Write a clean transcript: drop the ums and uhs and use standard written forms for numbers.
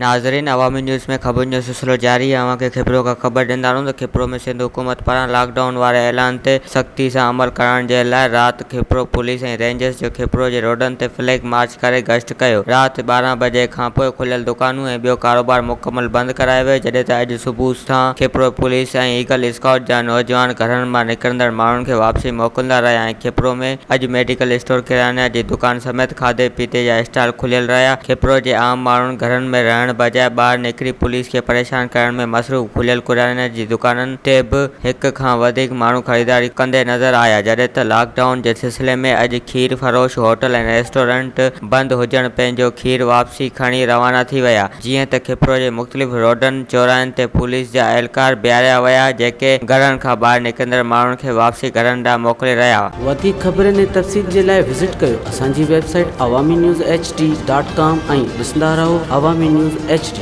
नाज़रीन, अवामी न्यूज़ में ख़बरुनि जो सिलसिलो जारी है। अवांखे खिपरो का ख़बर ॾींदा रहूं त खिपरो में सिंध हुकूमत पारां लॉकडाउन वारे ऐलान ते सख़्ती सां अमल करण जे लाइ राति खिपरो पुलिस ऐं रेंजर्स जो खिपरो जे रोडनि ते फ्लैग मार्च करे गश्त कयो। राति 12 बजे खां पोइ खुलियल दुकानूं ऐं ॿियो कारोबार मुकमल बंदि करायो वियो, जॾहिं त अॼु सुबुह सां खिपरो पुलिस ऐं ईगल स्काउट जा नौजवान घरनि मां निकिरंदड़ माण्हुनि खे वापसी मोकिलींदा रहिया ऐं खिपरो में अॼु मेडिकल स्टोर, किराने जी दुकान समेत खाधे पीते जा स्टॉल खुलियल रहिया। खिपरो जे आम माण्हुनि घरनि में रहण बजाए ॿाहिरि निकिरी पुलिस खे परेशान करण में मसरूफ़। खुलियल किराने जी दुकाननि ते बि हिक खां वधीक माण्हू ख़रीदारी कंदे नज़र आया, जॾहिं त लॉकडाउन जे सिलसिले में अॼु खीर फरोश होटल ऐं रेस्टोरेंट बंदि हुजण पंहिंजो खीर वापसी खणी रवाना थी विया। जीअं त खिपरो जे मुख़्तलिफ़ रोडनि चौराहनि ते पुलिस जा एहलकार बीहारिया विया, जेके घरनि खां ॿाहिरि निकिरंदड़ माण्हुनि खे वापसी घरनि ॾांहुं मोकिले रहिया। वधीक ख़बरुनि ऐं तफ़सील जे लाइ विज़िट कयो असांजी वेबसाइट awamiNewsHD.com ऐं ॾिसंदा रहो अवामी न्यूज़ HD।